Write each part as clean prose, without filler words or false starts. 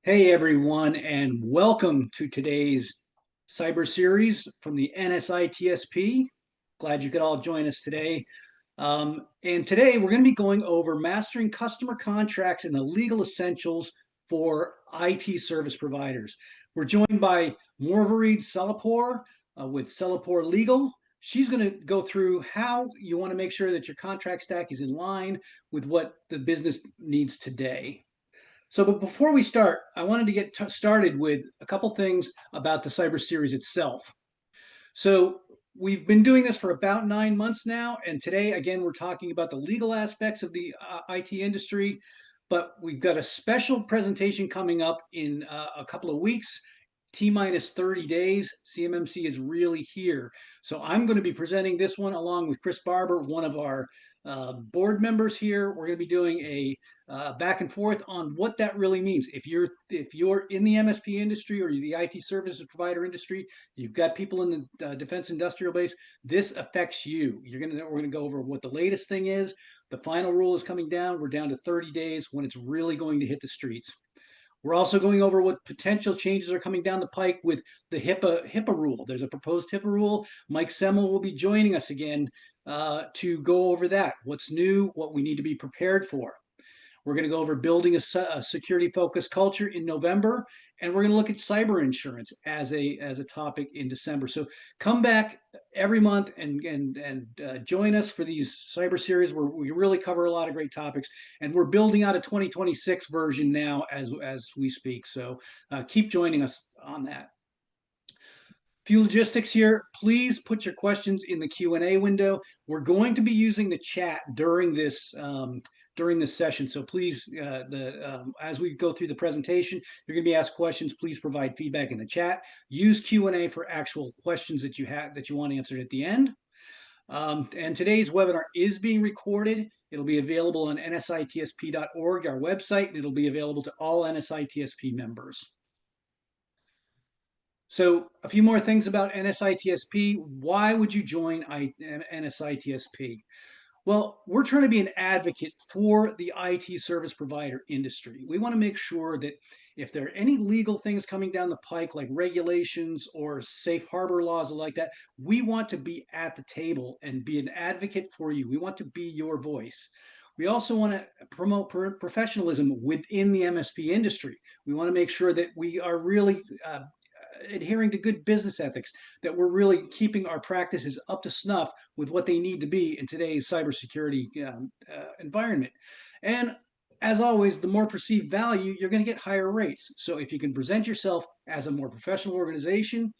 Hey everyone, and welcome to today's cyber series from the NSITSP. Glad you could all join us today. And today we're going to be going over mastering customer contracts and the legal essentials for IT service providers. We're joined by Morvarid Salapur with Salapur Legal. She's going to go through how you want to make sure that your contract stack is in line with what the business needs today. So, but before we start, I wanted to get started with a couple things about the cyber series itself. So, we've been doing this for about 9 months now, and today, again, we're talking about the legal aspects of the IT industry. But we've got a special presentation coming up in a couple of weeks. T minus 30 days, CMMC is really here. So I'm going to be presenting this one along with Chris Barber, one of our board members here. We're going to be doing a back and forth on what that really means. If you're in the MSP industry or the IT services provider industry, you've got people in the defense industrial base. This affects you. We're gonna go over what the latest thing is. The final rule is coming down. We're down to 30 days when it's really going to hit the streets. We're also going over what potential changes are coming down the pike with the HIPAA rule. There's a proposed HIPAA rule. Mike Semmel will be joining us again to go over that. What's new, what we need to be prepared for. We're going to go over building a security focused culture in November, and we're going to look at cyber insurance as a topic in December. So come back every month and join us for these cyber series where we really cover a lot of great topics, and we're building out a 2026 version now as we speak. So keep joining us on that. Few logistics here. Please put your questions in the Q&A window. We're going to be using the chat during this session. So please, as we go through the presentation, you're going to be asked questions. Please provide feedback in the chat. Use Q&A for actual questions that you want answered at the end. And today's webinar is being recorded. It'll be available on nsitsp.org, our website, and it'll be available to all NSITSP members. So a few more things about NSITSP. Why would you join NSITSP? Well, we're trying to be an advocate for the IT service provider industry. We want to make sure that if there are any legal things coming down the pike, like regulations or safe harbor laws like that, we want to be at the table and be an advocate for you. We want to be your voice. We also want to promote professionalism within the MSP industry. We want to make sure that we are really adhering to good business ethics, that we're really keeping our practices up to snuff with what they need to be in today's cybersecurity environment. And as always, the more perceived value, you're going to get higher rates. So if you can present yourself as a more professional organization,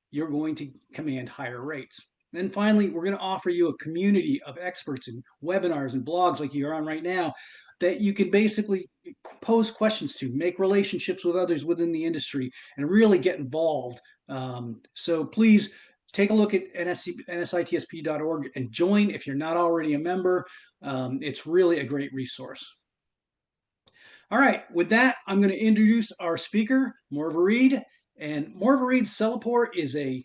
you're going to command higher rates. And finally, we're going to offer you a community of experts and webinars and blogs like you're on right now that you can basically pose questions to, make relationships with others within the industry, and really get involved. So please take a look at nsitsp.org and join if you're not already a member. It's really a great resource. All right, with that, I'm going to introduce our speaker, Morvarid. And Morvarid Salapur is a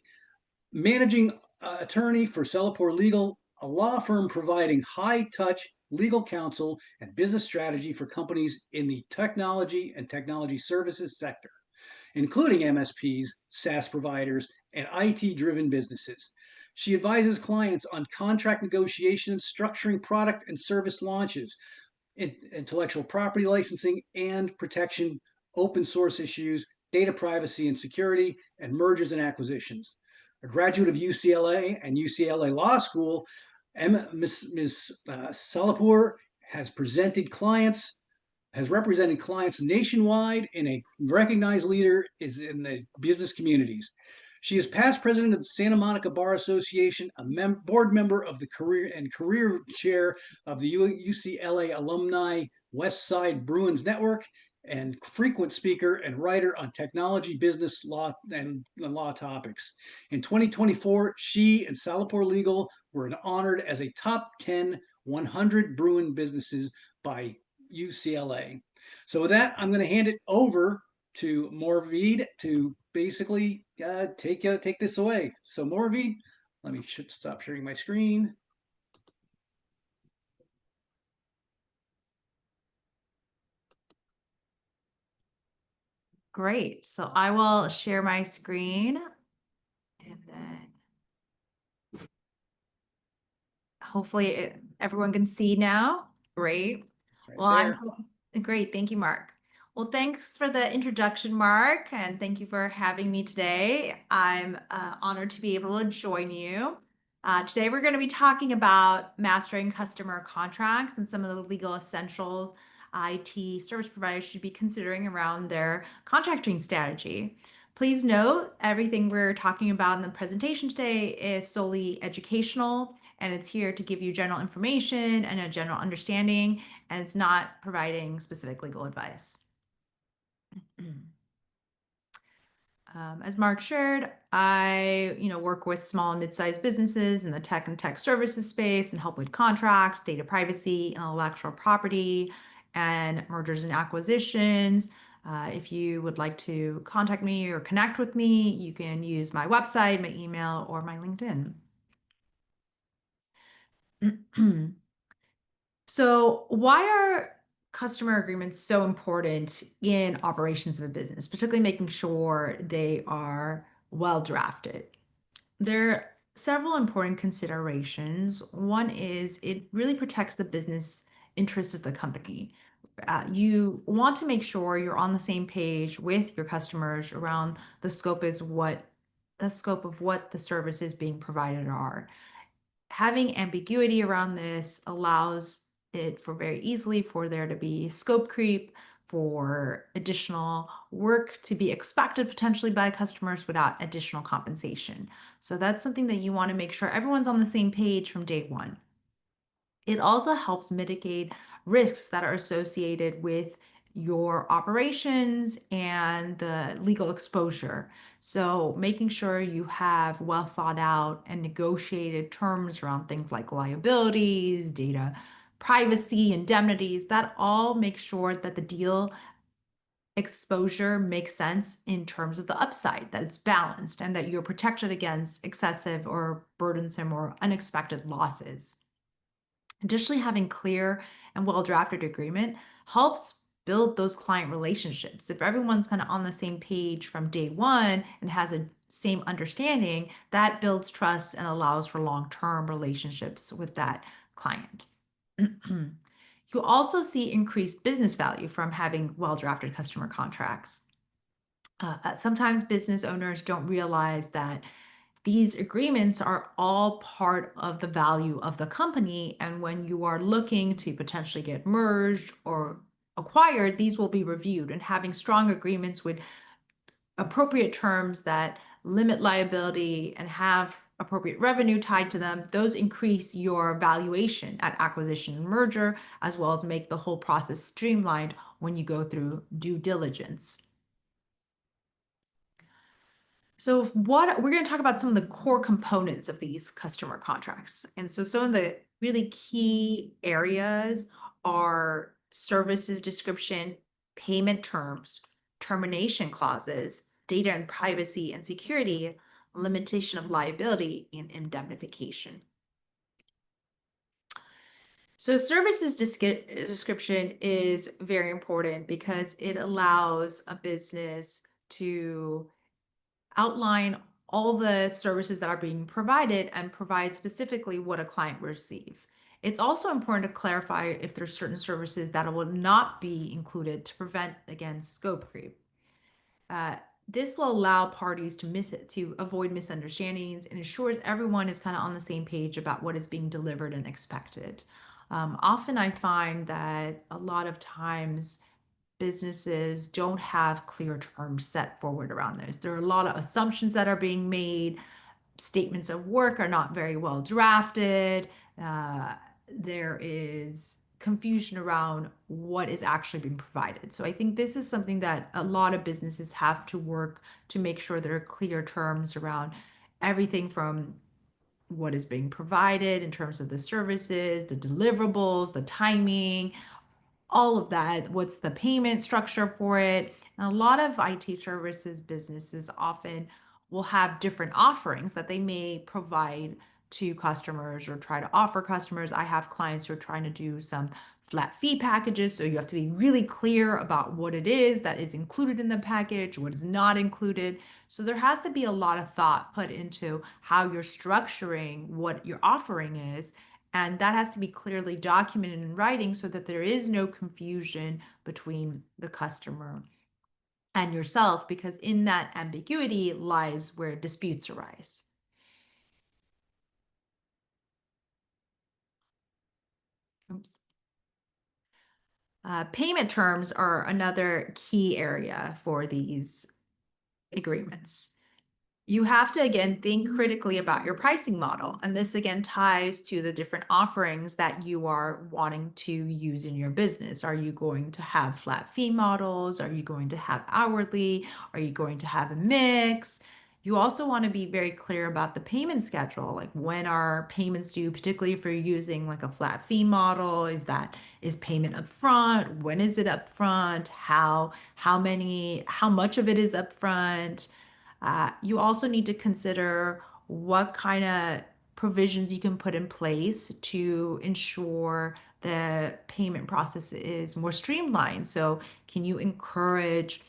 managing attorney for Salapur Legal, a law firm providing high-touch legal counsel and business strategy for companies in the technology and technology services sector, including MSPs, SaaS providers, and IT-driven businesses. She advises clients on contract negotiations, structuring product and service launches, intellectual property licensing and protection, open source issues, data privacy and security, and mergers and acquisitions. A graduate of UCLA and UCLA Law School, Ms. Salapur has represented clients nationwide and a recognized leader is in the business communities. She is past president of the Santa Monica Bar Association, a board member of the career chair of the UCLA Alumni West Side Bruins Network, and frequent speaker and writer on technology, business, law, and law topics. In 2024, she and Salapur Legal were honored as a top 10 100 Bruin businesses by UCLA. So with that, I'm going to hand it over to Morvarid to basically take this away. So Morvarid, let me stop sharing my screen. Great. So I will share my screen and then hopefully everyone can see now. Great. Right Well, there. great. Thank you, Mark. Well, thanks for the introduction, Mark, and thank you for having me today. I'm honored to be able to join you. Today, we're going to be talking about mastering customer contracts and some of the legal essentials IT service providers should be considering around their contracting strategy. Please note, everything we're talking about in the presentation today is solely educational, and it's here to give you general information and a general understanding, and it's not providing specific legal advice. As Mark shared, I work with small and mid-sized businesses in the tech and tech services space and help with contracts, data privacy, intellectual property, and mergers and acquisitions. If you would like to contact me or connect with me, you can use my website, my email, or my LinkedIn. So, why are customer agreements so important in operations of a business, particularly making sure they are well drafted? There are several important considerations. One is it really protects the business interests of the company. You want to make sure you're on the same page with your customers around the scope of what the services being provided are. Having ambiguity around this allows it for very easily for there to be scope creep, for additional work to be expected potentially by customers without additional compensation. So that's something that you want to make sure everyone's on the same page from day one. It also helps mitigate risks that are associated with your operations and the legal exposure. So, making sure you have well thought out and negotiated terms around things like liabilities, data privacy, indemnities, that all make sure that the deal exposure makes sense in terms of the upside, that it's balanced, and that you're protected against excessive or burdensome or unexpected losses. Additionally, having clear and well-drafted agreement helps build those client relationships. If everyone's kind of on the same page from day one and has a same understanding, that builds trust and allows for long-term relationships with that client. You also see increased business value from having well-drafted customer contracts. Sometimes business owners don't realize that these agreements are all part of the value of the company. And when you are looking to potentially get merged or acquired, these will be reviewed. And having strong agreements with appropriate terms that limit liability and have appropriate revenue tied to them, those increase your valuation at acquisition and merger, as well as make the whole process streamlined when you go through due diligence. So what we're going to talk about some of the core components of these customer contracts. And so some of the really key areas are services description, payment terms, termination clauses, data and privacy and security, limitation of liability, and indemnification. So services description is very important because it allows a business to outline all the services that are being provided and provide specifically what a client will receive. It's also important to clarify if there's certain services that will not be included to prevent, again, scope creep. Uh, this will allow parties to avoid misunderstandings and ensures everyone is kind of on the same page about what is being delivered and expected. Often I find that a lot of times businesses don't have clear terms set forward around this. There are a lot of assumptions that are being made. Statements of work are not very well drafted. There is confusion around what is actually being provided. So I think this is something that a lot of businesses have to work to make sure there are clear terms around everything from what is being provided in terms of the services, the deliverables, the timing, all of that. What's the payment structure for it? And a lot of IT services businesses often will have different offerings that they may provide to customers or try to offer customers. I have clients who are trying to do some flat fee packages. So you have to be really clear about what it is that is included in the package, what is not included. So there has to be a lot of thought put into how you're structuring what your offering is. And that has to be clearly documented in writing so that there is no confusion between the customer and yourself, because in that ambiguity lies where disputes arise. Oops. Payment terms are another key area for these agreements. You have to again think critically about your pricing model. And this again ties to the different offerings that you are wanting to use in your business. Are you going to have flat fee models? Are you going to have hourly? Are you going to have a mix? You also want to be very clear about the payment schedule, like when are payments due, particularly if you're using like a flat fee model. Is payment upfront? When is it upfront? How much of it is upfront? You also need to consider what kind of provisions you can put in place to ensure the payment process is more streamlined. So, can you encourage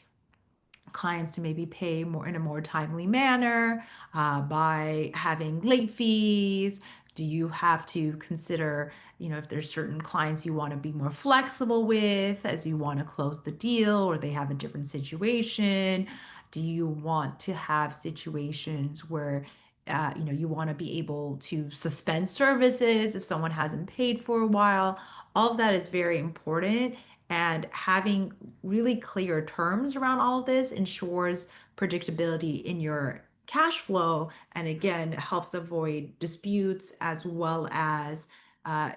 clients to maybe pay more in a more timely manner by having late fees? Do you have to consider, if there's certain clients you want to be more flexible with as you want to close the deal or they have a different situation? Do you want to have situations where you want to be able to suspend services if someone hasn't paid for a while? All of that is very important. And having really clear terms around all of this ensures predictability in your cash flow. And again, helps avoid disputes as well as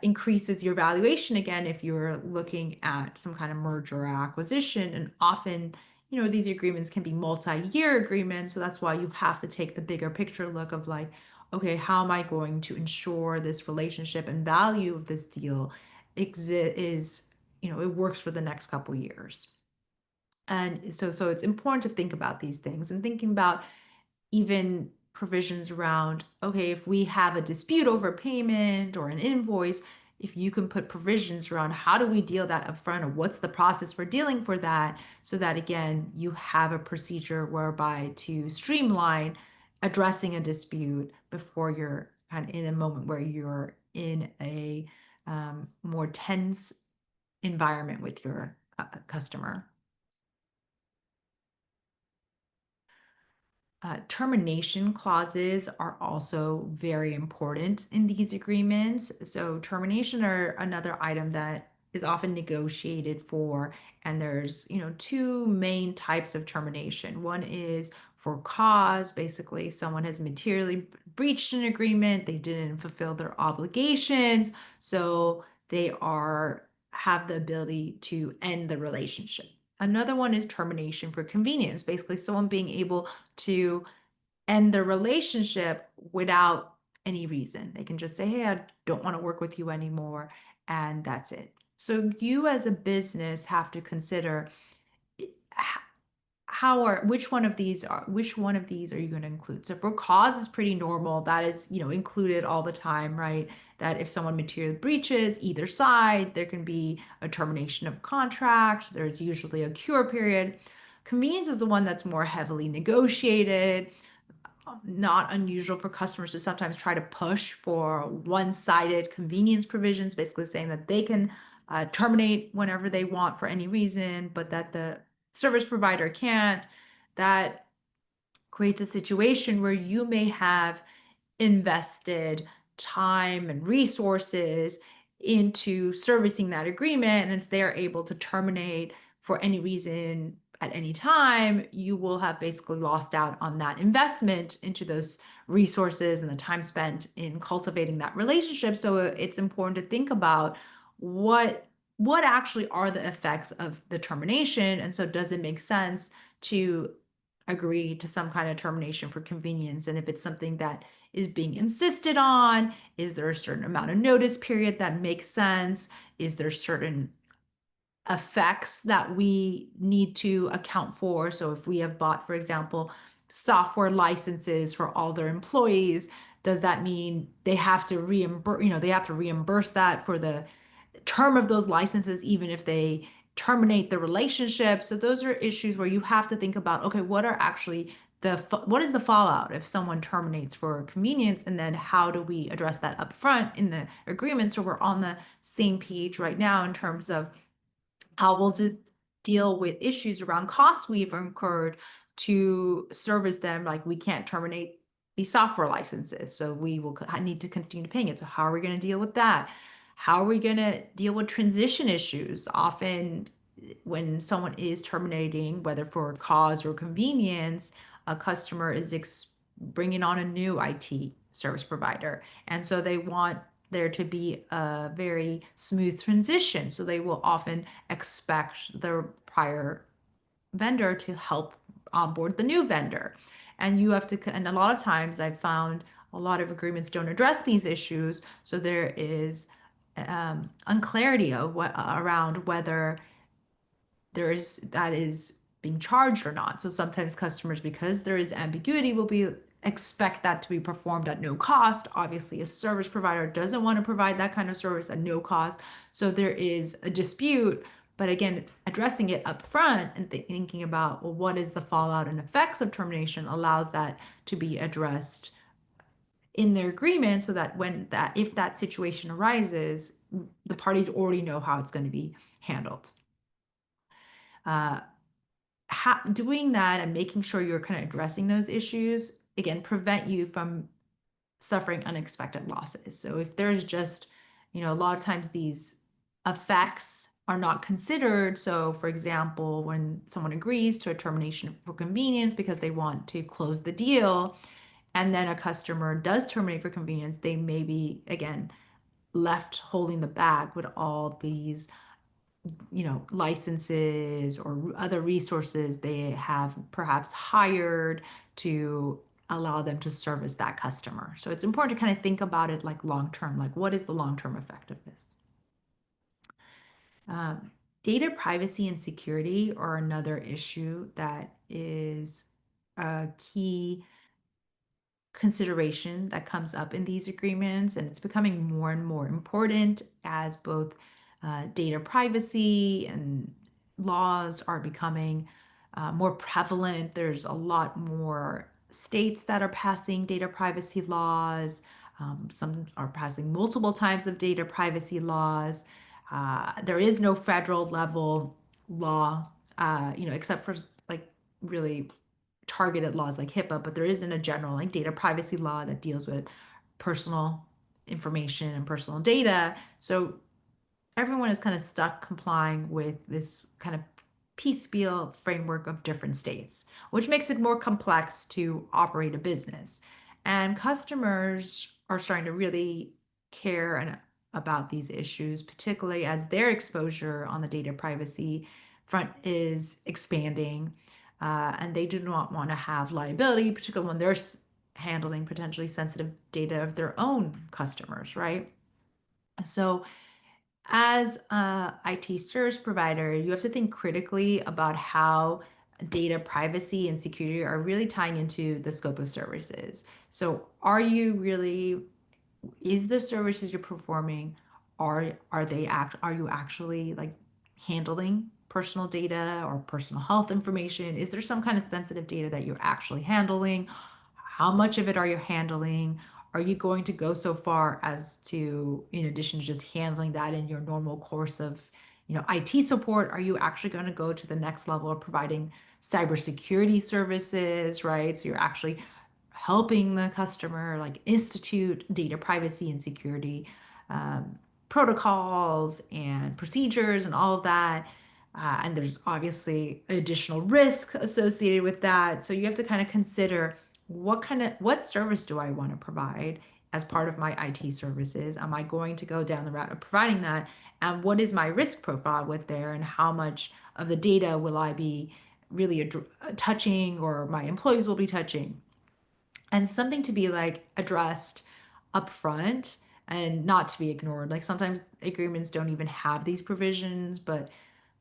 increases your valuation again if you're looking at some kind of merger or acquisition. And often, these agreements can be multi-year agreements. So that's why you have to take the bigger picture look of like, okay, how am I going to ensure this relationship and value of this deal is it works for the next couple years. And so it's important to think about these things and thinking about even provisions around, okay, if we have a dispute over payment or an invoice, if you can put provisions around how do we deal that upfront or what's the process for dealing for that, so that again, you have a procedure whereby to streamline addressing a dispute before you're kind of in a moment where you're in a more tense environment with your customer. Termination clauses are also very important in these agreements. So termination are another item that is often negotiated for, and there's, two main types of termination. One is for cause, basically someone has materially breached an agreement, they didn't fulfill their obligations, so they have the ability to end the relationship. Another one is termination for convenience, basically someone being able to end the relationship without any reason. They can just say, hey, I don't want to work with you anymore, and that's it. So you as a business have to consider which one of these are you going to include? So for cause is pretty normal. That is, included all the time, right? That if someone materially breaches either side, there can be a termination of contract. There's usually a cure period. Convenience is the one that's more heavily negotiated. Not unusual for customers to sometimes try to push for one-sided convenience provisions, basically saying that they can terminate whenever they want for any reason, but that the service provider can't. That creates a situation where you may have invested time and resources into servicing that agreement. And if they're able to terminate for any reason at any time, you will have basically lost out on that investment into those resources and the time spent in cultivating that relationship. So it's important to think about what actually are the effects of the termination. And so does it make sense to agree to some kind of termination for convenience? And if it's something that is being insisted on, is there a certain amount of notice period that makes sense? Is there certain effects that we need to account for? So if we have bought, for example, software licenses for all their employees, does that mean they have to reimburse that for the term of those licenses, even if they terminate the relationship. So those are issues where you have to think about, okay, what are actually what is the fallout if someone terminates for convenience, and then how do we address that up front in the agreement so we're on the same page right now in terms of how we'll deal with issues around costs we've incurred to service them. Like we can't terminate these software licenses, so we will need to continue paying it. So how are we going to deal with that? How are we going to deal with transition issues? Often when someone is terminating, whether for cause or convenience, a customer is bringing on a new IT service provider. And so they want there to be a very smooth transition. So they will often expect the prior vendor to help onboard the new vendor. And you have to, and a lot of times I've found a lot of agreements don't address these issues. So there is unclarity of around whether that is being charged or not. So sometimes customers, because there is ambiguity, will be expect that to be performed at no cost. Obviously, a service provider doesn't want to provide that kind of service at no cost. So there is a dispute. But again, addressing it up front and thinking about, well, what is the fallout and effects of termination allows that to be addressed in their agreement so that if that situation arises, the parties already know how it's going to be handled. Uh, Doing that and making sure you're kind of addressing those issues, again, prevent you from suffering unexpected losses. So if there's just, a lot of times these effects are not considered. So for example, when someone agrees to a termination for convenience because they want to close the deal, and then a customer does terminate for convenience, they may be, again, left holding the bag with all these licenses or other resources they have perhaps hired to allow them to service that customer. So it's important to kind of think about it like long term, like what is the long term effect of this? Data privacy and security are another issue that is a key consideration that comes up in these agreements, and it's becoming more and more important as both data privacy and laws are becoming more prevalent. There's a lot more states that are passing data privacy laws. Some are passing multiple types of data privacy laws. There is no federal level law, except for like really targeted laws like HIPAA, but there isn't a general like data privacy law that deals with personal information and personal data. So everyone is kind of stuck complying with this kind of piecemeal framework of different states, which makes it more complex to operate a business. And customers are starting to really care about these issues, particularly as their exposure on the data privacy front is expanding. And they do not want to have liability, particularly when they're handling potentially sensitive data of their own customers, right? So as a IT service provider, you have to think critically about how data privacy and security are really tying into the scope of services. So is the services you're performing, are you actually like handling personal data or personal health information? Is there some kind of sensitive data that you're actually handling? How much of it are you handling? Are you going to go so far as to, in addition to just handling that in your normal course of, IT support, are you actually going to go to the next level of providing cybersecurity services, right? So you're actually helping the customer like institute data privacy and security protocols and procedures and all of that. And there's obviously additional risk associated with that. So you have to kind of consider what service do I want to provide as part of my IT services? Am I going to go down the route of providing that? And what is my risk profile with there? And how much of the data will I be really touching, or my employees will be touching? And something to be like addressed upfront and not to be ignored. Like sometimes agreements don't even have these provisions, but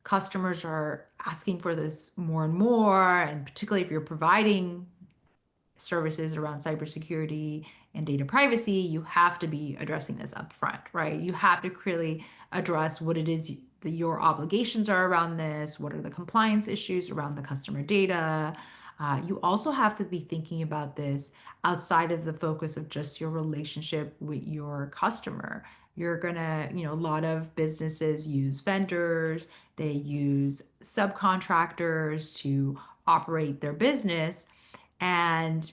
customers are asking for this more and more. And particularly if you're providing services around cybersecurity and data privacy, you have to be addressing this up front, right? You have to clearly address what it is your obligations are around this, what are the compliance issues around the customer data. You also have to be thinking about this outside of the focus of just your relationship with your customer. You're gonna, a lot of businesses use vendors, they use subcontractors to operate their business. And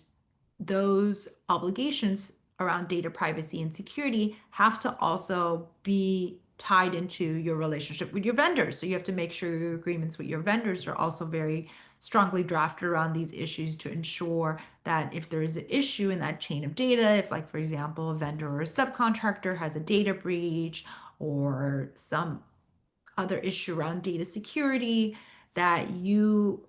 those obligations around data privacy and security have to also be tied into your relationship with your vendors. So you have to make sure your agreements with your vendors are also very strongly drafted around these issues to ensure that if there is an issue in that chain of data, if, like, for example, a vendor or a subcontractor has a data breach or some other issue around data security, that you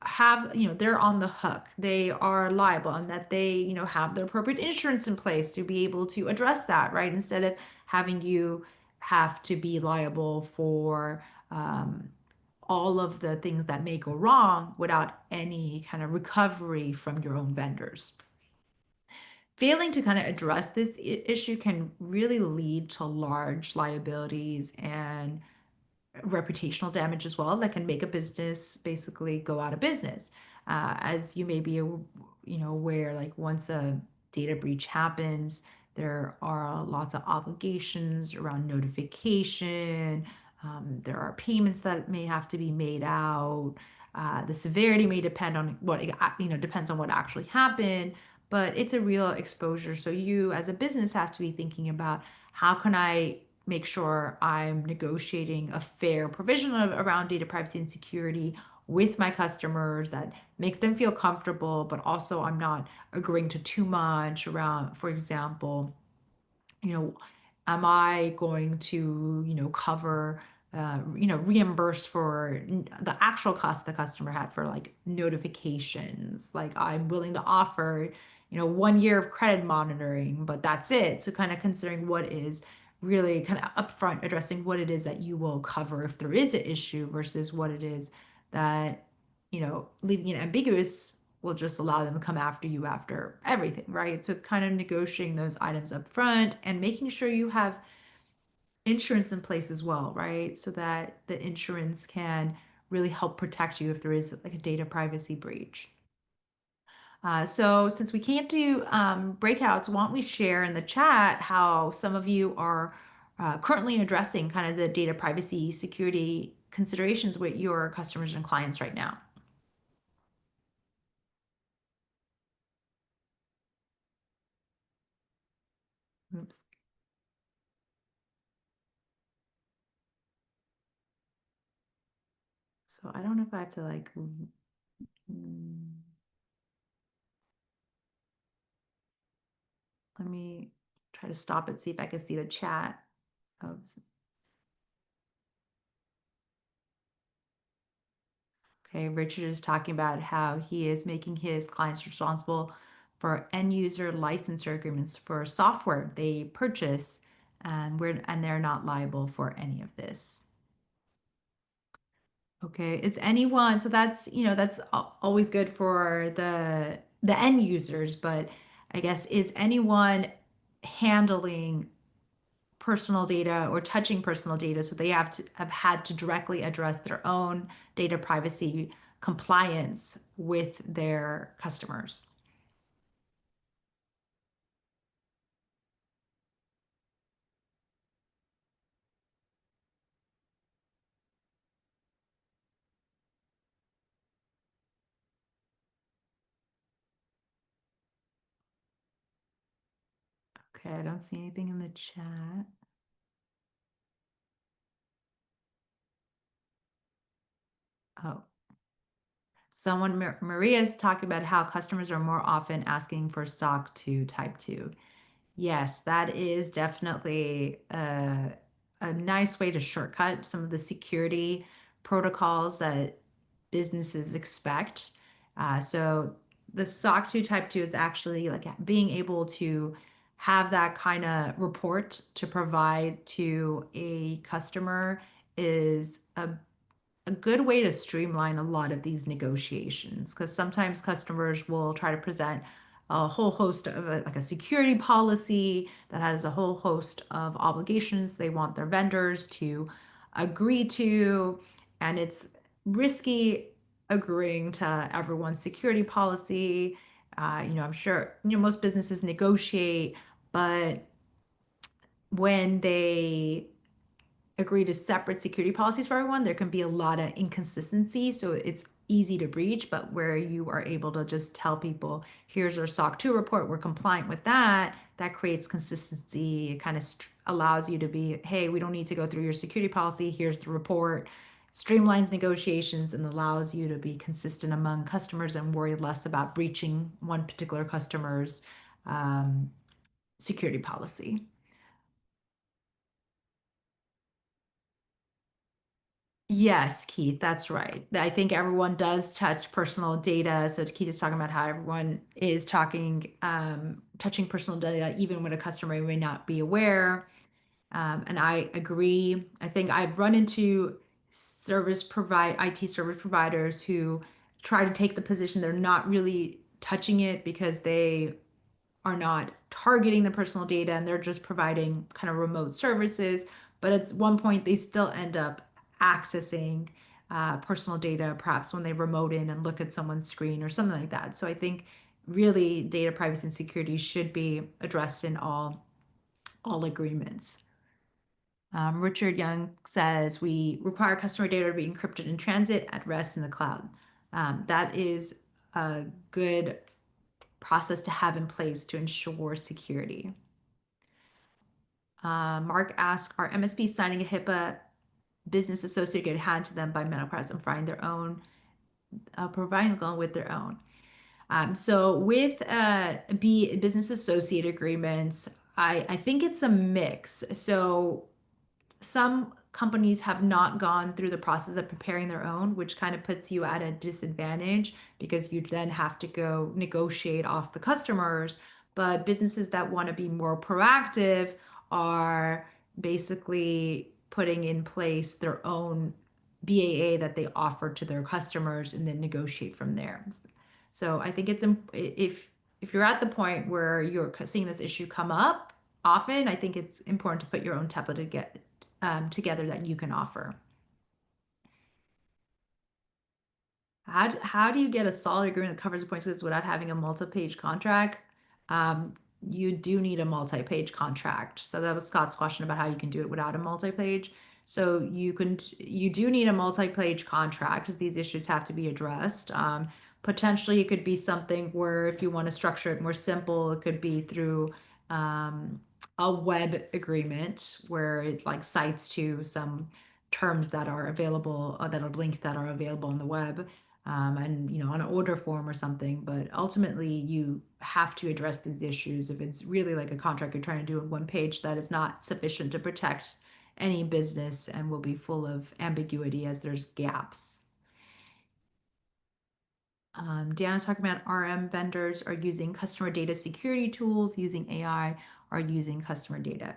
have, they're on the hook, they are liable, and that they, have the appropriate insurance in place to be able to address that, right? Instead of having you have to be liable for all of the things that may go wrong without any kind of recovery from your own vendors. Failing to kind of address this issue can really lead to large liabilities and reputational damage as well that can make a business basically go out of business. As you may be, aware, like, once a data breach happens, there are lots of obligations around notification. There are payments that may have to be made out. The severity may depend on what, depends on what actually happened, but it's a real exposure. So you as a business have to be thinking about, how can I make sure I'm negotiating a fair provision around data privacy and security with my customers that makes them feel comfortable, but also I'm not agreeing to too much around, for example, you know, am I going to, cover, reimburse for the actual cost the customer had for, like, notifications? Like, I'm willing to offer, 1 year of credit monitoring, but that's it. So kind of considering what is really kind of upfront addressing what it is that you will cover if there is an issue versus what it is that, leaving it ambiguous will just allow them to come after you after everything, right? So it's kind of negotiating those items up front and making sure you have insurance in place as well, right? So that the insurance can really help protect you if there is, like, a data privacy breach. So since we can't do breakouts, why don't we share in the chat how some of you are currently addressing kind of the data privacy security considerations with your customers and clients right now? Oops. So I don't know if I have to, like, mm, let me try to stop it, see if I can see the chat. Oops. Okay, Richard is talking about how he is making his clients responsible for end user licensor agreements for software they purchase, and they're not liable for any of this. Okay, is anyone, so that's, that's always good for the end users, but I guess, is anyone handling personal data or touching personal data, so they have had to directly address their own data privacy compliance with their customers? Okay, I don't see anything in the chat. Oh, someone, Maria's talking about how customers are more often asking for SOC 2 Type 2. Yes, that is definitely a nice way to shortcut some of the security protocols that businesses expect. So the SOC 2 Type 2 is actually like being able to have that kind of report to provide to a customer is a good way to streamline a lot of these negotiations, because sometimes customers will try to present a whole host of like a security policy that has a whole host of obligations they want their vendors to agree to. And it's risky agreeing to everyone's security policy. I'm sure, most businesses negotiate, but when they agree to separate security policies for everyone, there can be a lot of inconsistency. So it's easy to breach, but where you are able to just tell people, here's our SOC 2 report, we're compliant with that, that creates consistency. It kind of allows you to be, hey, we don't need to go through your security policy, here's the report. Streamlines negotiations and allows you to be consistent among customers and worry less about breaching one particular customer's um, security policy. Yes, Keith, that's right. I think everyone does touch personal data. So Keith is talking about how everyone is touching personal data, even when a customer may not be aware. And I agree. I think I've run into IT service providers who try to take the position they're not really touching it because they are not targeting the personal data and they're just providing kind of remote services. But at one point, they still end up accessing personal data, perhaps when they remote in and look at someone's screen or something like that. So I think really data privacy and security should be addressed in all agreements. Richard Young says we require customer data to be encrypted in transit, at rest, in the cloud. That is a good process to have in place to ensure security. Mark asks, are MSPs signing a HIPAA business associate get handed to them by Medicare and providing along with their own? So with business associate agreements, I think it's a mix. So some companies have not gone through the process of preparing their own, which kind of puts you at a disadvantage because you then have to go negotiate off the customers. But businesses that want to be more proactive are basically putting in place their own BAA that they offer to their customers and then negotiate from there. So I think if you're at the point where you're seeing this issue come up often, I think it's important to put your own template together that you can offer. How do you get a solid agreement that covers the points of this without having a multi-page contract? Um, you do need a multi-page contract. So that was Scott's question about how you can do it without a multi-page. So you do need a multi-page contract because these issues have to be addressed. Potentially, it could be something where if you want to structure it more simple, it could be through um, a web agreement where it like cites to some terms that are available that are linked that are available on the web and on an order form or something. But ultimately, you have to address these issues. If it's really like a contract you're trying to do in one page, that is not sufficient to protect any business and will be full of ambiguity as there's gaps. Deanna's talking about RM vendors are using customer data security tools, using AI, are using customer data.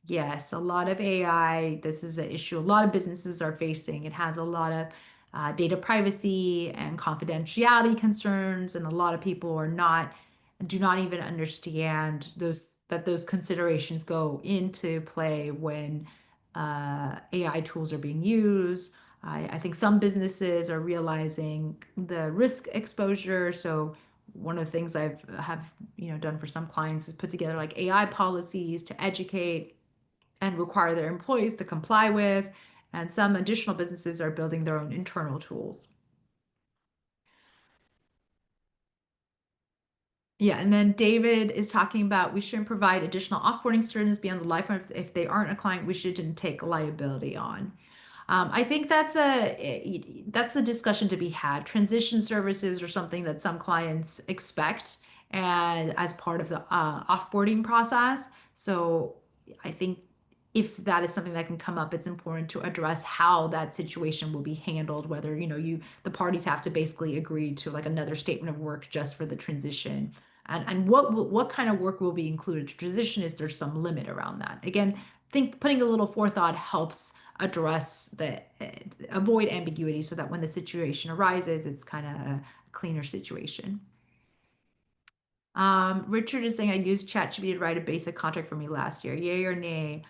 Yes, a lot of AI. This is an issue a lot of businesses are facing. It has a lot of data privacy and confidentiality concerns, and a lot of people do not even understand those considerations go into play when AI tools are being used. I think some businesses are realizing the risk exposure. So one of the things have done for some clients is put together like AI policies to educate and require their employees to comply with. And some additional businesses are building their own internal tools. Yeah, and then David is talking about we shouldn't provide additional offboarding services beyond the lifetime. If they aren't a client, we shouldn't take liability on. I think that's a discussion to be had. Transition services are something that some clients expect and as part of the offboarding process. So I think if that is something that can come up, it's important to address how that situation will be handled, whether, the parties have to basically agree to like another statement of work just for the transition. And what kind of work will be included to transition? Is there some limit around that? Again, think putting a little forethought helps address avoid ambiguity so that when the situation arises, it's kind of a cleaner situation. Richard is saying I used ChatGPT to write a basic contract for me last year. Yay or nay?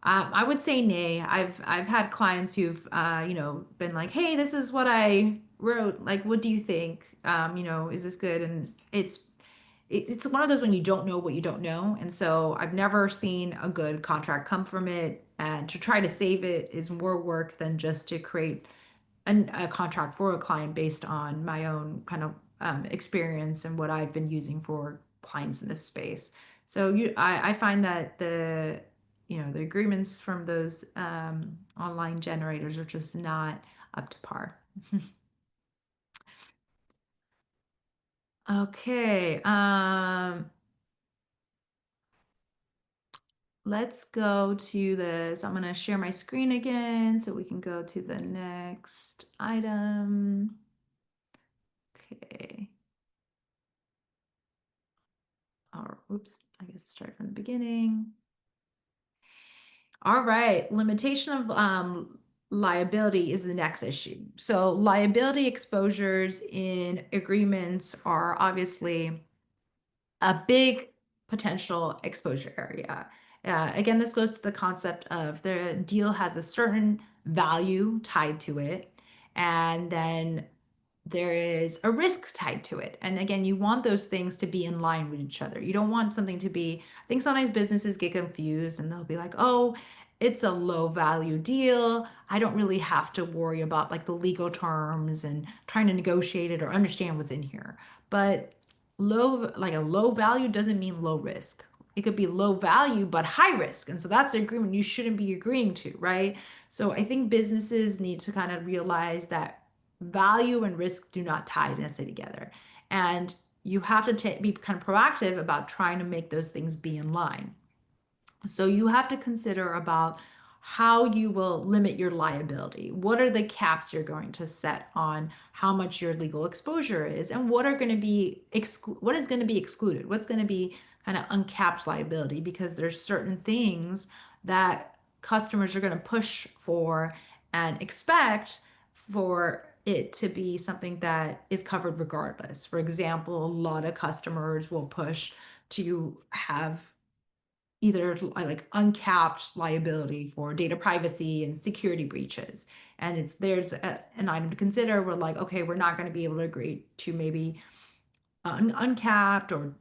I would say nay. I've had clients who've been like, hey, this is what I wrote. Like, what do you think? Is this good? And it's one of those when you don't know what you don't know. And so I've never seen a good contract come from it. And to try to save it is more work than just to create a contract for a client based on my own kind of experience and what I've been using for clients in this space. So I find that the agreements from those online generators are just not up to par. Okay, let's go to this. I'm going to share my screen again so we can go to the next item. Okay. Or oops, I guess start from the beginning. All right, limitation of liability is the next issue. So liability exposures in agreements are obviously a big potential exposure area. Again, this goes to the concept of the deal has a certain value tied to it, and then there is a risk tied to it. And again, you want those things to be in line with each other. You don't want something to be, I think sometimes businesses get confused and they'll be like, oh, it's a low value deal. I don't really have to worry about like the legal terms and trying to negotiate it or understand what's in here. But like a low value doesn't mean low risk. It could be low value, but high risk. And so that's an agreement you shouldn't be agreeing to, right? So I think businesses need to kind of realize that value and risk do not tie necessarily together. And you have to be kind of proactive about trying to make those things be in line. So you have to consider about how you will limit your liability. What are the caps you're going to set on how much your legal exposure is, and what are going to be what is going to be excluded? What's going to be kind of uncapped liability? Because there's certain things that customers are going to push for and expect for it to be something that is covered regardless. For example, a lot of customers will push to have either like uncapped liability for data privacy and security breaches. And an item to consider. We're like, okay, we're not going to be able to agree to maybe uncapped, or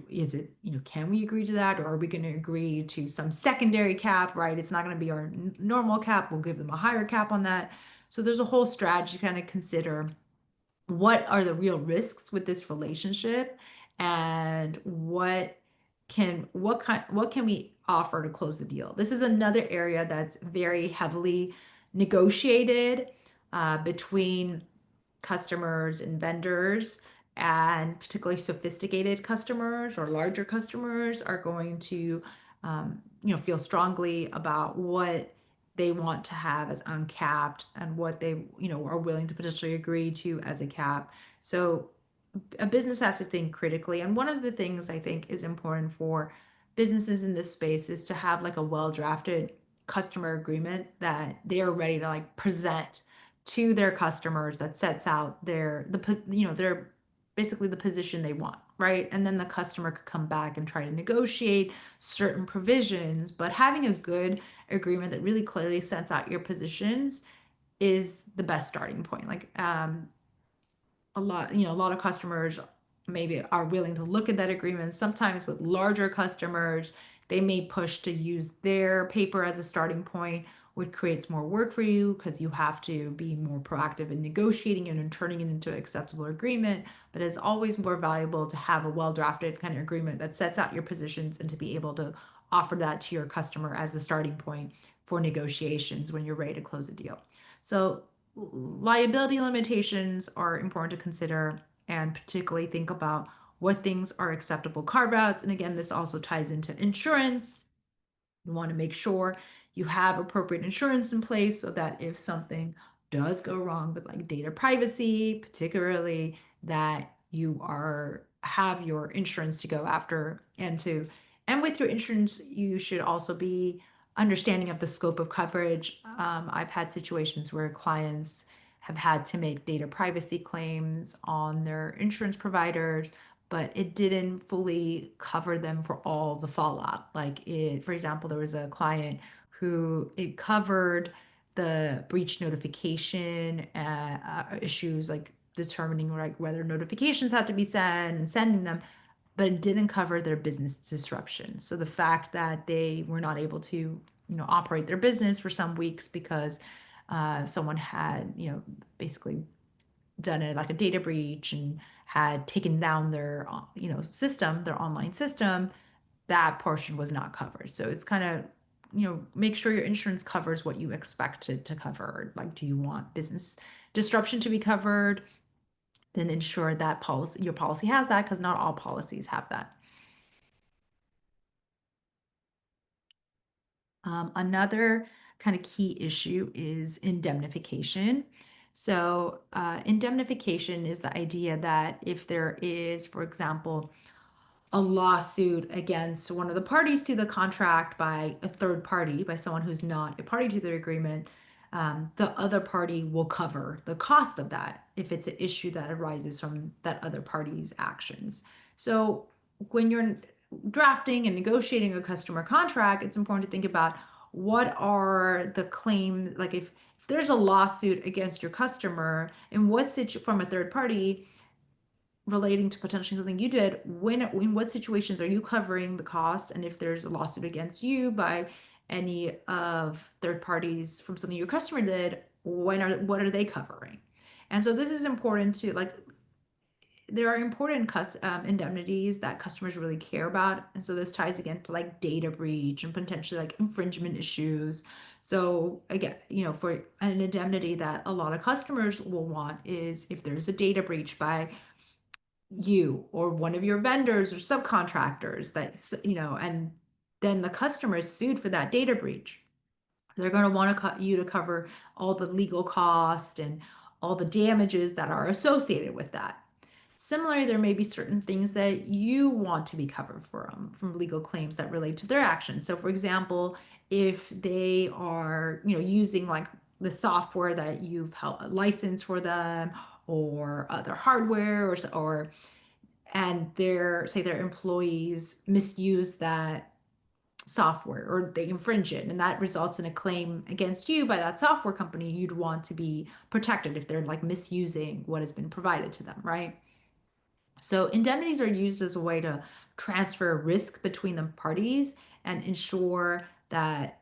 is it, can we agree to that? Or are we going to agree to some secondary cap, right? It's not going to be our normal cap. We'll give them a higher cap on that. So there's a whole strategy to kind of consider what are the real risks with this relationship, and what can we offer to close the deal. This is another area that's very heavily negotiated between customers and vendors, and particularly sophisticated customers or larger customers are going to feel strongly about what they want to have as uncapped and what they are willing to potentially agree to as a cap. So a business has to think critically. And one of the things I think is important for businesses in this space is to have like a well-drafted customer agreement that they are ready to like present to their customers, that sets out their basically the position they want, right? And then the customer could come back and try to negotiate certain provisions, but having a good agreement that really clearly sets out your positions is the best starting point. Like a lot of customers maybe are willing to look at that agreement. Sometimes with larger customers, they may push to use their paper as a starting point, which creates more work for you because you have to be more proactive in negotiating and in turning it into an acceptable agreement. But it's always more valuable to have a well-drafted kind of agreement that sets out your positions and to be able to offer that to your customer as a starting point for negotiations when you're ready to close a deal. So liability limitations are important to consider, and particularly think about what things are acceptable carve outs. And again, this also ties into insurance. You want to make sure you have appropriate insurance in place so that if something does go wrong with like data privacy, particularly, that you are have your insurance to go after, and with your insurance, you should also be understanding of the scope of coverage. I've had situations where clients have had to make data privacy claims on their insurance providers, but it didn't fully cover them for all the fallout. Like for example, there was a client who it covered the breach notification issues, like determining like whether notifications had to be sent and sending them, but it didn't cover their business disruption. So the fact that they were not able to, operate their business for some weeks because someone had, basically done it like a data breach and had taken down their, system, their online system, that portion was not covered. So it's kind of, make sure your insurance covers what you expect it to cover. Like, do you want business disruption to be covered? Then ensure that your policy has that, because not all policies have that. Another kind of key issue is indemnification. So, indemnification is the idea that if there is, for example, a lawsuit against one of the parties to the contract by a third party, by someone who's not a party to the agreement, the other party will cover the cost of that if it's an issue that arises from that other party's actions. So when you're drafting and negotiating a customer contract, it's important to think about what are the claims, like if there's a lawsuit against your customer, and from a third party relating to potentially something you did, in what situations are you covering the cost? And if there's a lawsuit against you by any of third parties from something your customer did, what are they covering? And so this is important to like, there are important indemnities that customers really care about. And so this ties again to like data breach and potentially like infringement issues. So again, for an indemnity that a lot of customers will want is if there's a data breach by you or one of your vendors or subcontractors and then the customer is sued for that data breach. They're going to want you to cover all the legal cost and all the damages that are associated with that. Similarly, there may be certain things that you want to be covered from legal claims that relate to their actions. So, for example, if they are, using like the software that you've held a license for them, or other hardware, or and their employees misuse that software or they infringe it, and that results in a claim against you by that software company, you'd want to be protected if they're like misusing what has been provided to them, right? So indemnities are used as a way to transfer risk between the parties and ensure that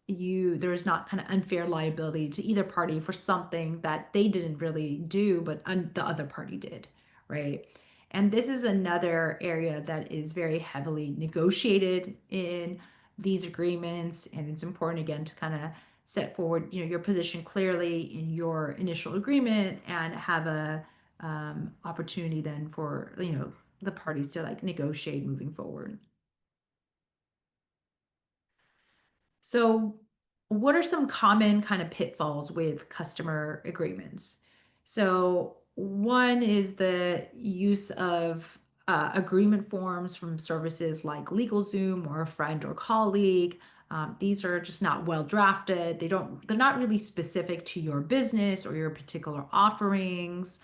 there's not kind of unfair liability to either party for something that they didn't really do, but the other party did, right? And this is another area that is very heavily negotiated in these agreements, and it's important again to kind of set forward, your position clearly in your initial agreement and have a opportunity then for the parties to like negotiate moving forward. So, what are some common kind of pitfalls with customer agreements? So, one is the use of agreement forms from services like LegalZoom or a friend or colleague. These are just not well drafted. They're not really specific to your business or your particular offerings.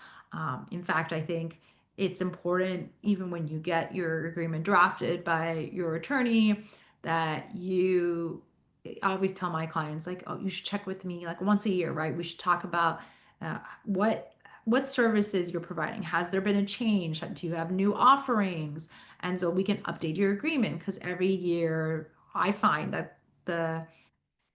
In fact, I think it's important, even when you get your agreement drafted by your attorney, that I always tell my clients, like, oh, you should check with me like once a year, right? We should talk about uh, what services you're providing. Has there been a change? Do you have new offerings? And so we can update your agreement, because every year I find that the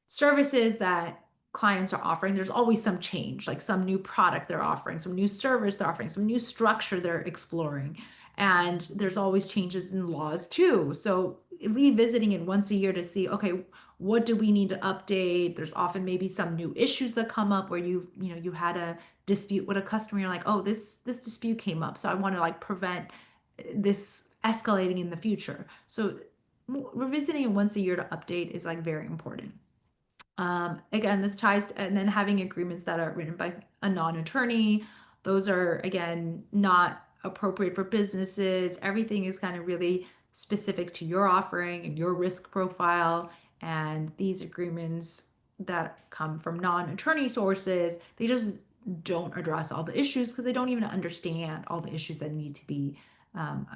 services that clients are offering, there's always some change, like some new product they're offering, some new service they're offering, some new structure they're exploring. And there's always changes in laws too. So revisiting it once a year to see, okay, what do we need to update? There's often maybe some new issues that come up where you had a dispute with a customer. You're like, oh, this dispute came up, so I want to like prevent this escalating in the future. So revisiting it once a year to update is like very important. Again, this ties to, and then having agreements that are written by a non-attorney. Those are, again, not appropriate for businesses. Everything is kind of really specific to your offering and your risk profile. And these agreements that come from non-attorney sources, they just don't address all the issues because they don't even understand all the issues that need to be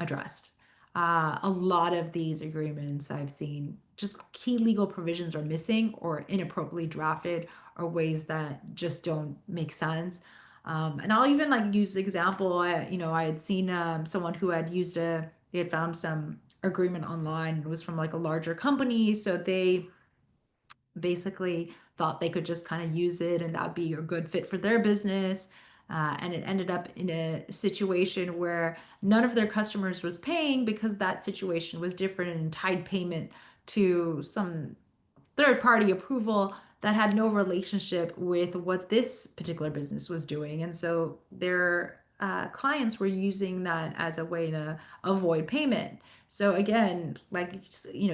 addressed. A lot of these agreements I've seen, just key legal provisions are missing or inappropriately drafted or ways that just don't make sense. And I'll even like use the example. I had seen someone who had used they had found some agreement online. It was from like a larger company, so they basically thought they could just kind of use it and that would be a good fit for their business. And it ended up in a situation where none of their customers was paying because that situation was different and tied payment to some third party approval that had no relationship with what this particular business was doing. And so their clients were using that as a way to avoid payment. So again, like,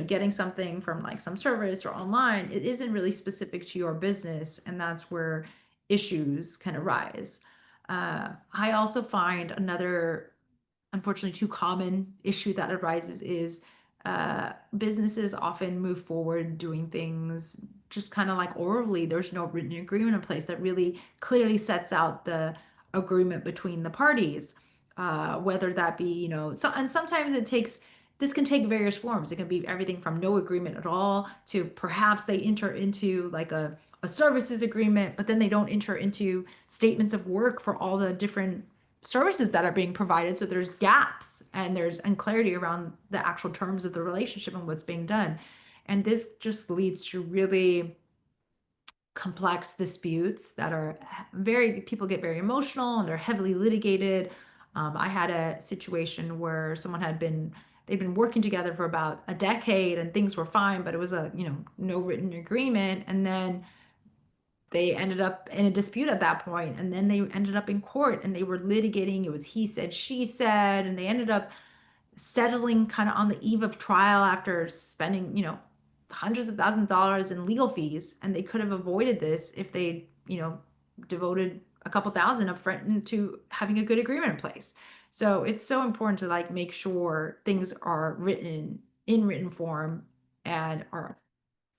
getting something from like some service or online, it isn't really specific to your business. And that's where issues can arise. I also find another, unfortunately, too common issue that arises is businesses often move forward doing things just kind of like orally. There's no written agreement in place that really clearly sets out the agreement between the parties. Whether that be, and sometimes this can take various forms. It can be everything from no agreement at all to perhaps they enter into like a services agreement, but then they don't enter into statements of work for all the different services that are being provided. So there's gaps and there's unclarity around the actual terms of the relationship and what's being done. And this just leads to really complex disputes that are people get very emotional and they're heavily litigated. I had a situation where they'd been working together for about a decade and things were fine, but it was no written agreement. And then they ended up in a dispute at that point, and then they ended up in court and they were litigating. It was he said, she said, and they ended up settling kind of on the eve of trial after spending, hundreds of thousands of dollars in legal fees. And they could have avoided this if they, devoted a couple thousand upfront into having a good agreement in place. So it's so important to like make sure things are written in written form and are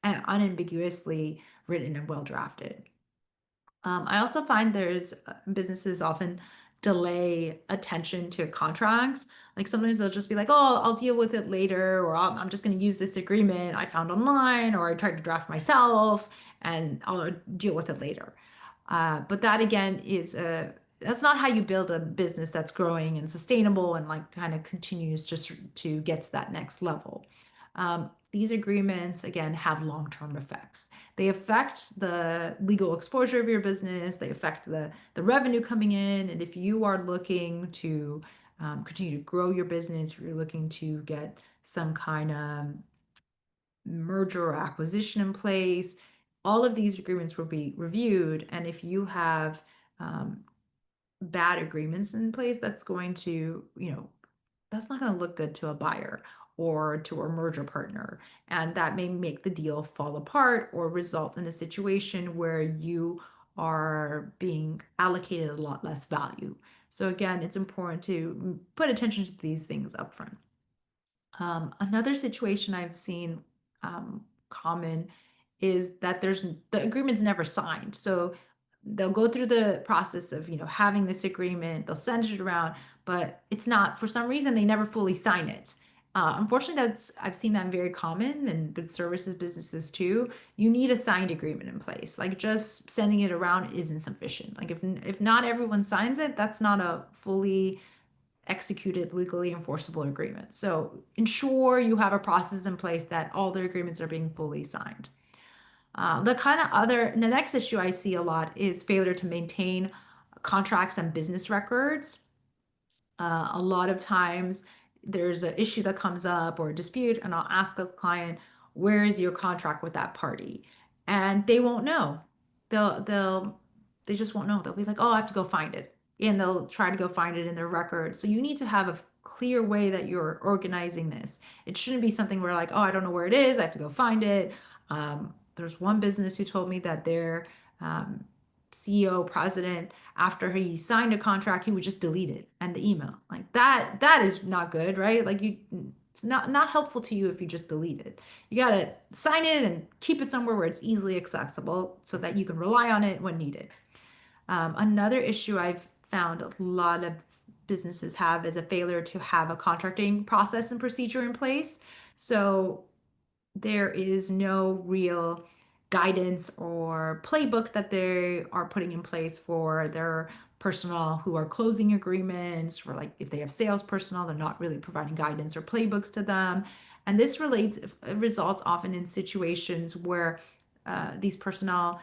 unambiguously written and well drafted. I also find there's businesses often delay attention to contracts. Like sometimes they'll just be like, "Oh, I'll deal with it later," or I'm just going to use this agreement I found online, or I tried to draft myself, and I'll deal with it later. But that again that's not how you build a business that's growing and sustainable and like kind of continues just to get to that next level. These agreements again have long-term effects. They affect the legal exposure of your business. They affect the revenue coming in. And if you are looking to continue to grow your business, if you're looking to get some kind of merger or acquisition in place, all of these agreements will be reviewed. And if you have um, bad agreements in place, that's not going to look good to a buyer or to a merger partner. And that may make the deal fall apart or result in a situation where you are being allocated a lot less value. So again, it's important to put attention to these things up front. Another situation I've seen common is that the agreement's never signed. So they'll go through the process of having this agreement, they'll send it around, but it's not, for some reason they never fully sign it. Unfortunately, I've seen that very common in good services businesses too. You need a signed agreement in place. Like just sending it around isn't sufficient. Like if not everyone signs it, that's not a fully executed legally enforceable agreement. So ensure you have a process in place that all the agreements are being fully signed. The next issue I see a lot is failure to maintain contracts and business records. A lot of times there's an issue that comes up or a dispute, and I'll ask a client, where is your contract with that party? And they won't know. They just won't know. They'll be like, oh, I have to go find it. And they'll try to go find it in their record. So you need to have a clear way that you're organizing this. It shouldn't be something where like, oh, I don't know where it is. I have to go find it. There's one business who told me that their CEO, president, after he signed a contract, he would just delete it and the email. Like that is not good, right? Like it's not helpful to you if you just delete it. You got to sign it and keep it somewhere where it's easily accessible so that you can rely on it when needed. Another issue I've found a lot of businesses have is a failure to have a contracting process and procedure in place. So there is no real guidance or playbook that they are putting in place for their personnel who are closing agreements, for like if they have sales personnel, they're not really providing guidance or playbooks to them. And this results often in situations where these personnel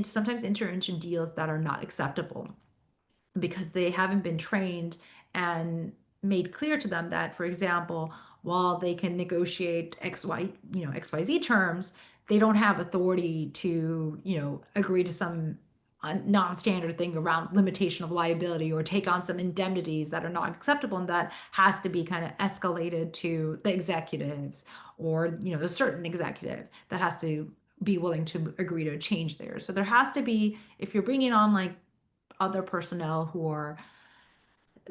sometimes enter into deals that are not acceptable because they haven't been trained and made clear to them that, for example, while they can negotiate XYZ terms, they don't have authority to, agree to some non-standard thing around limitation of liability or take on some indemnities that are not acceptable, and that has to be kind of escalated to the executives, or a certain executive that has to be willing to agree to a change there. So there has to be, if you're bringing on like other personnel who are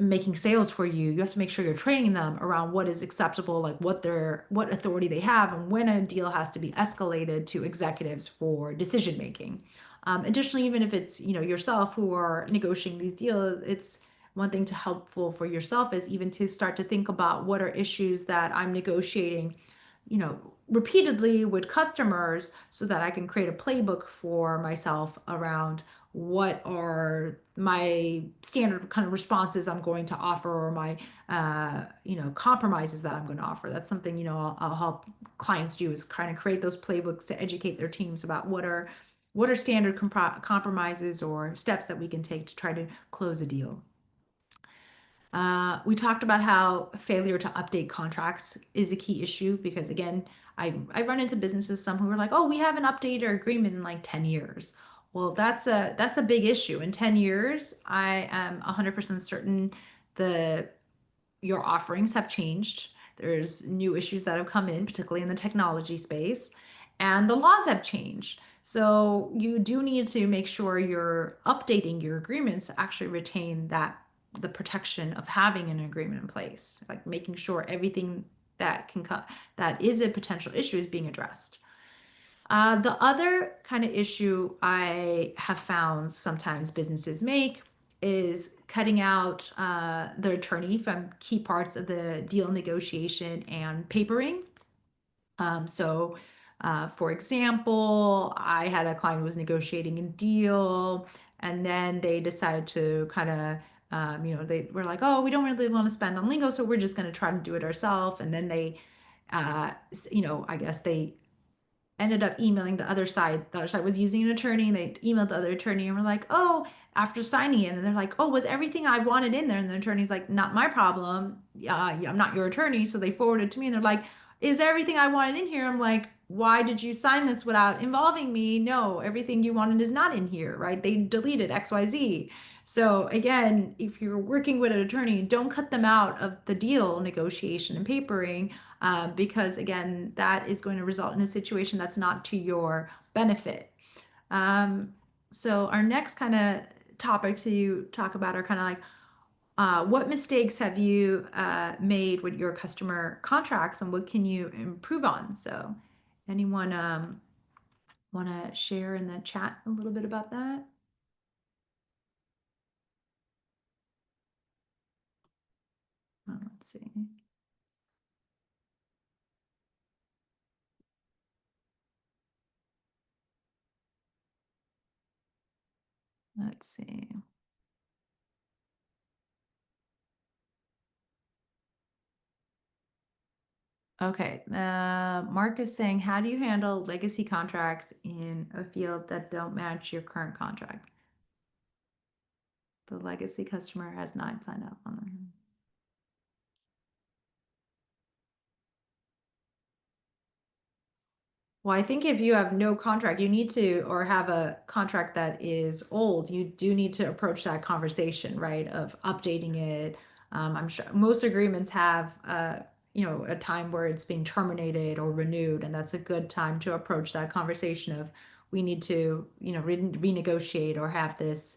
making sales for you, you have to make sure you're training them around what is acceptable, like what authority they have, and when a deal has to be escalated to executives for decision making. Additionally, even if it's yourself who are negotiating these deals, it's one thing to helpful for yourself is even to start to think about what are issues that I'm negotiating, repeatedly with customers, so that I can create a playbook for myself around what are my standard kind of responses I'm going to offer, or my compromises that I'm going to offer. That's something I'll help clients do, is kind of create those playbooks to educate their teams about what are standard compromises or steps that we can take to try to close a deal. We talked about how failure to update contracts is a key issue because, again, I run into businesses, some who are like, oh, we haven't updated our agreement in like 10 years. Well, that's a big issue. In 10 years, I am 100% certain the your offerings have changed. There's new issues that have come in, particularly in the technology space, and the laws have changed. So you do need to make sure you're updating your agreements to actually retain the protection of having an agreement in place, like making sure everything that can come that is a potential issue is being addressed. The other kind of issue I have found sometimes businesses make is cutting out the attorney from key parts of the deal negotiation and papering. For example, I had a client who was negotiating a deal, and then they decided to kind of, they were like, oh, we don't really want to spend on legal, so we're just going to try to do it ourselves. And then I guess they ended up emailing the other side. The other side was using an attorney, and they emailed the other attorney and were like, oh, after signing it, and they're like, oh, was everything I wanted in there? And the attorney's like, not my problem. Yeah, I'm not your attorney. So they forwarded to me, and they're like, is everything I wanted in here? I'm like, why did you sign this without involving me? No, everything you wanted is not in here, right? They deleted XYZ. So again, if you're working with an attorney, don't cut them out of the deal negotiation and papering, because again, that is going to result in a situation that's not to your benefit. Um, so our next kind of topic to talk about are kind of like, what mistakes have you made with your customer contracts, and what can you improve on? So anyone want to share in the chat a little bit about that? Let's see. Let's see. Okay, Mark is saying, how do you handle legacy contracts in a field that don't match your current contract? The legacy customer has not signed up on them. Well, I think if you have no contract, you need to, or have a contract that is old, you do need to approach that conversation, right? Of updating it. I'm sure most agreements have, a time where it's being terminated or renewed, and that's a good time to approach that conversation of, we need to, renegotiate or have this.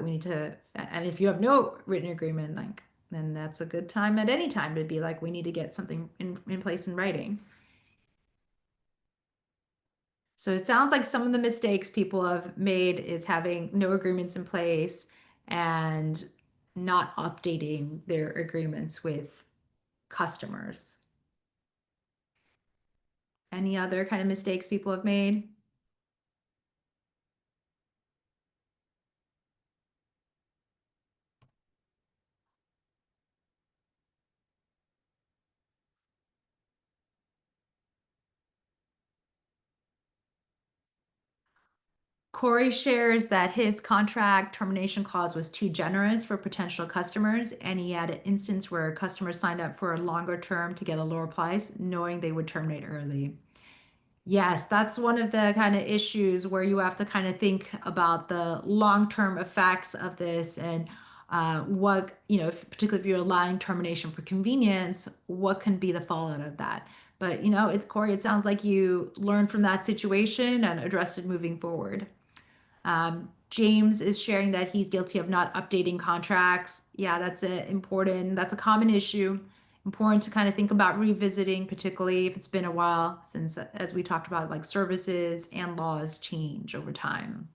We need to, and if you have no written agreement, like, then that's a good time at any time to be like, we need to get something in place in writing. So it sounds like some of the mistakes people have made is having no agreements in place, and not updating their agreements with customers. Any other kind of mistakes people have made? Corey shares that his contract termination clause was too generous for potential customers, and he had an instance where customers signed up for a longer term to get a lower price, knowing they would terminate early. Yes, that's one of the kind of issues where you have to kind of think about the long-term effects of this and what, particularly if you're allowing termination for convenience, what can be the fallout of that? But, it's Corey, it sounds like you learned from that situation and addressed it moving forward. James is sharing that he's guilty of not updating contracts. Yeah, that's a common issue. Important to kind of think about revisiting, particularly if it's been a while since, as we talked about, like services and laws change over time.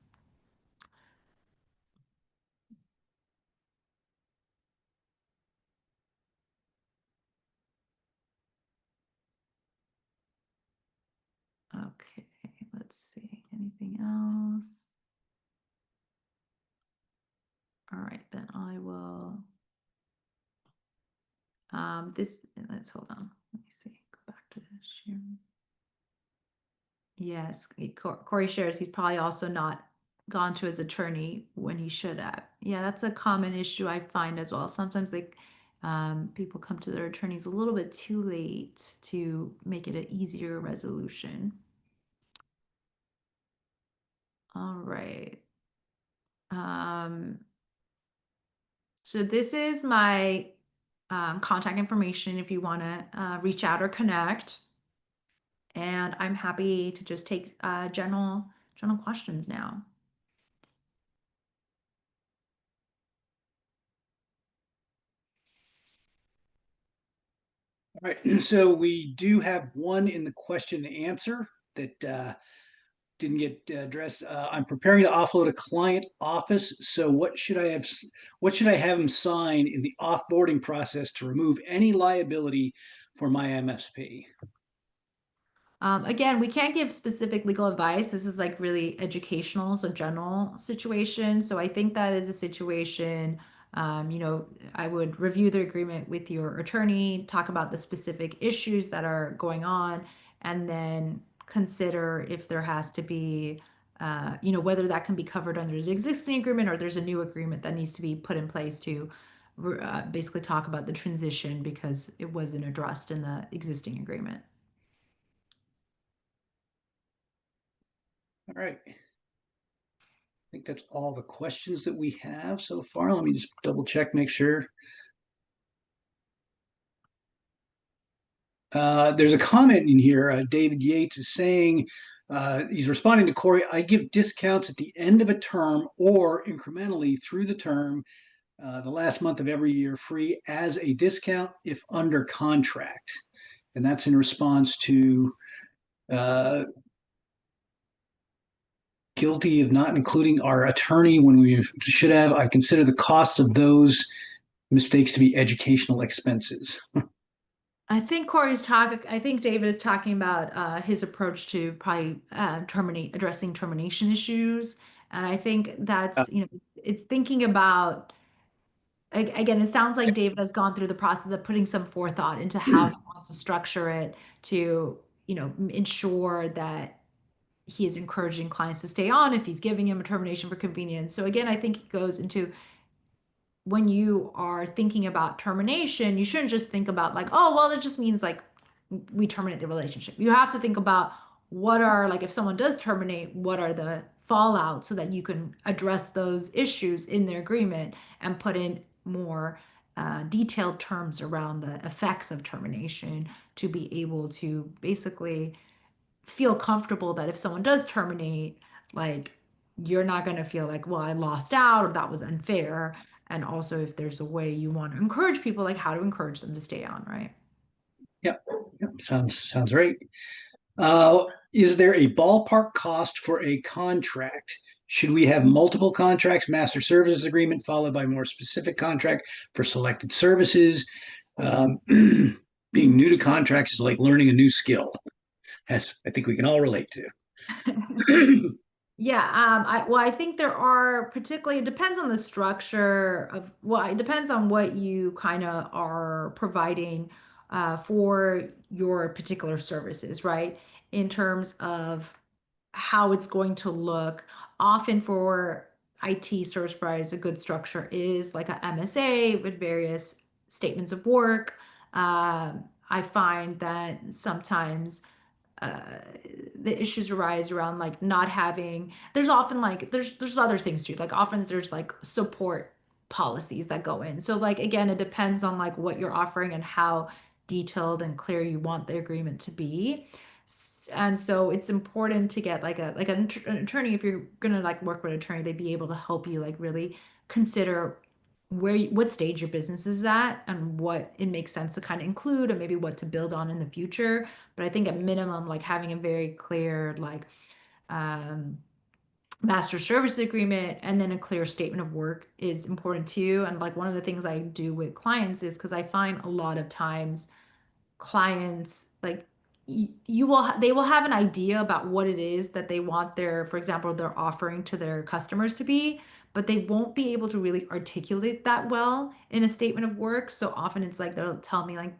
Okay, let's see. Anything else? All right, then I will. Let's hold on. Let me see. Go back to share. Yes, Corey shares he's probably also not gone to his attorney when he should have. Yeah, that's a common issue I find as well. Sometimes people come to their attorneys a little bit too late to make it an easier resolution. All right. So this is my contact information if you want to reach out or connect. And I'm happy to just take general questions now. All right, so we do have one in the question and answer that didn't get addressed. I'm preparing to offload a client office. So what should I have? What should I have him sign in the offboarding process to remove any liability for my MSP? Again, we can't give specific legal advice. This is like really educational, so general situation. So I think that is a situation, I would review the agreement with your attorney, talk about the specific issues that are going on, and then consider if there has to be, whether that can be covered under the existing agreement or there's a new agreement that needs to be put in place to basically talk about the transition because it wasn't addressed in the existing agreement. All right. I think that's all the questions that we have so far. Let me just double check, make sure. There's a comment in here. David Yates is saying he's responding to Corey. I give discounts at the end of a term or incrementally through the term, the last month of every year free as a discount if under contract. And that's in response to uh, guilty of not including our attorney when we should have. I consider the costs of those mistakes to be educational expenses. I think David is talking about his approach to probably addressing termination issues. And I think that's, it's thinking about, again, it sounds like David has gone through the process of putting some forethought into how he wants to structure it to, ensure that he is encouraging clients to stay on if he's giving him a termination for convenience. So again, I think it goes into when you are thinking about termination, you shouldn't just think about like, oh, well, it just means like we terminate the relationship. You have to think about what are like if someone does terminate, what are the fallout so that you can address those issues in the agreement and put in more detailed terms around the effects of termination to be able to basically feel comfortable that if someone does terminate, like you're not going to feel like, well, I lost out or that was unfair. And also, if there's a way you want to encourage people, like how to encourage them to stay on, right? Yep, yep. Sounds right. Is there a ballpark cost for a contract? Should we have multiple contracts, master services agreement followed by more specific contract for selected services? Um, Being new to contracts is like learning a new skill, as I think we can all relate to. Yeah, I think there are particularly, it depends on the structure of, well, it depends on what you kind of are providing for your particular services, right? In terms of how it's going to look. Often for IT service providers, a good structure is like a MSA with various statements of work. I find that sometimes uh, the issues arise around like not having, there's often like there's other things too, like often there's like support policies that go in, so like again it depends on like what you're offering and how detailed and clear you want the agreement to be. And so it's important to get like an attorney. If you're gonna like work with an attorney, they'd be able to help you like really consider what stage your business is at and what it makes sense to kind of include and maybe what to build on in the future. But I think at minimum, like having a very clear like um, master service agreement and then a clear statement of work is important too. And like one of the things I do with clients is because I find a lot of times clients like you will they will have an idea about what it is that they want their, for example, their offering to their customers to be, but they won't be able to really articulate that well in a statement of work. So often it's like they'll tell me like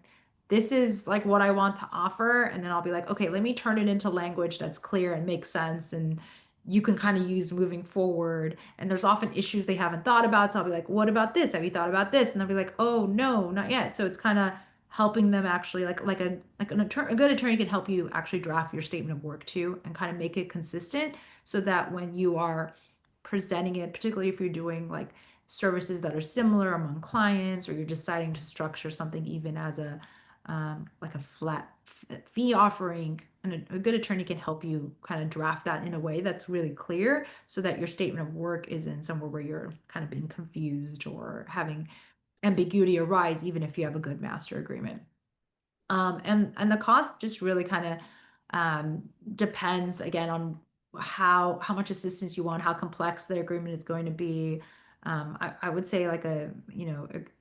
this is like what I want to offer, and then I'll be like, okay, let me turn it into language that's clear and makes sense and you can kind of use moving forward. And there's often issues they haven't thought about, so I'll be like, what about this, have you thought about this? And they'll be like, oh no, not yet. So it's kind of helping them actually like an attorney, a good attorney can help you actually draft your statement of work too and kind of make it consistent so that when you are presenting it, particularly if you're doing like services that are similar among clients or you're deciding to structure something even as a like a flat fee offering, and a good attorney can help you kind of draft that in a way that's really clear so that your statement of work isn't somewhere where you're kind of being confused or having ambiguity arise, even if you have a good master agreement. And the cost just really kind of depends again on how much assistance you want, how complex the agreement is going to be. I would say like a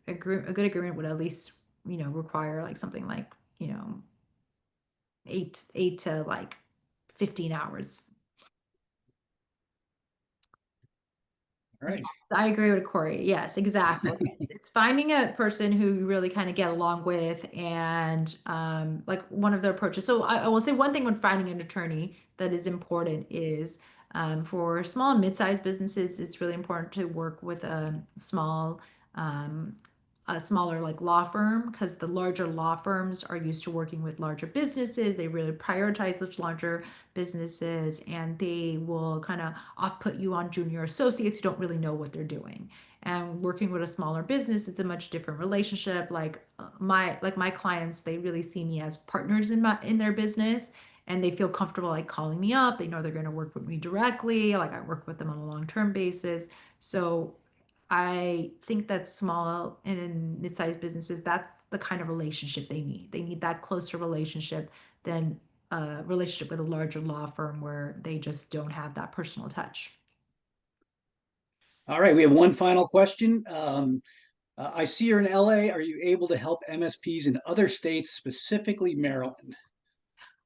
good agreement would at least require like something like you know eight to like 15 hours. All Yes, right. I agree with Corey. Yes, exactly. It's finding a person who you really kind of get along with and like one of their approaches. So I will say one thing when finding an attorney that is important is for small and mid-sized businesses, it's really important to work with um, a smaller like law firm because the larger law firms are used to working with larger businesses. They really prioritize those larger businesses and they will kind of off put you on junior associates who don't really know what they're doing. And working with a smaller business, it's a much different relationship. Like my clients, they really see me as partners in their business and they feel comfortable like calling me up. They know they're going to work with me directly. Like I work with them on a long-term basis. So I think that small and mid-sized businesses, that's the kind of relationship they need. They need that closer relationship than a relationship with a larger law firm where they just don't have that personal touch. All right. We have one final question. I see you're in LA. Are you able to help MSPs in other states, specifically Maryland?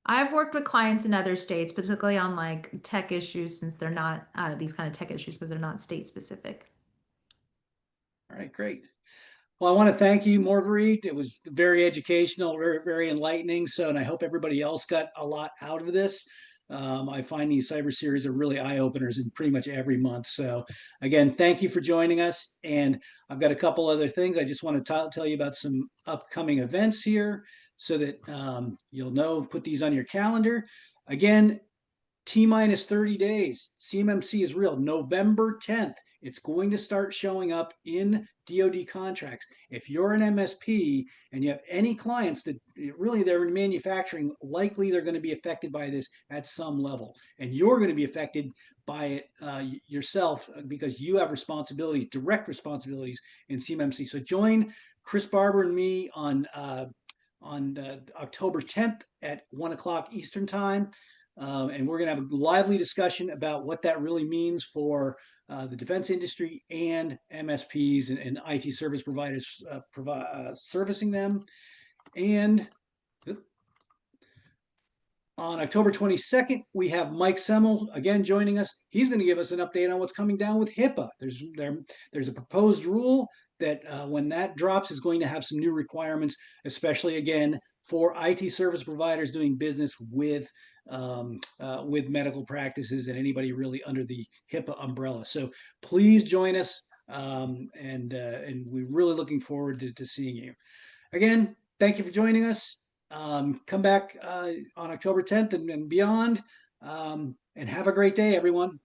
I've worked with clients in other states, particularly on like tech issues, since they're not these kind of tech issues, because they're not state specific. All right, great. Well, I want to thank you, Marguerite. It was very educational, very, very enlightening. So, and I hope everybody else got a lot out of this. I find these cyber series are really eye openers in pretty much every month. So, again, thank you for joining us. And I've got a couple other things I just want to tell you about some upcoming events here so that you'll know, put these on your calendar. Again, T minus 30 days. CMMC is real. November 10th, it's going to start showing up in DoD contracts. If you're an MSP and you have any clients that really they're in manufacturing, likely they're going to be affected by this at some level. And you're going to be affected by it yourself because you have responsibilities, direct responsibilities in CMMC. So join Chris Barber and me on October 10th at 1 o'clock Eastern Time. And we're going to have a lively discussion about what that really means for the defense industry and MSPs and IT service providers servicing them. And on October 22nd, we have Mike Semmel again joining us. He's going to give us an update on what's coming down with HIPAA. There's a proposed rule that when that drops is going to have some new requirements, especially again for IT service providers doing business with medical practices and anybody really under the HIPAA umbrella. So please join us, and we're really looking forward to seeing you. Again, thank you for joining us. Come back on October 10th and beyond. And have a great day, everyone.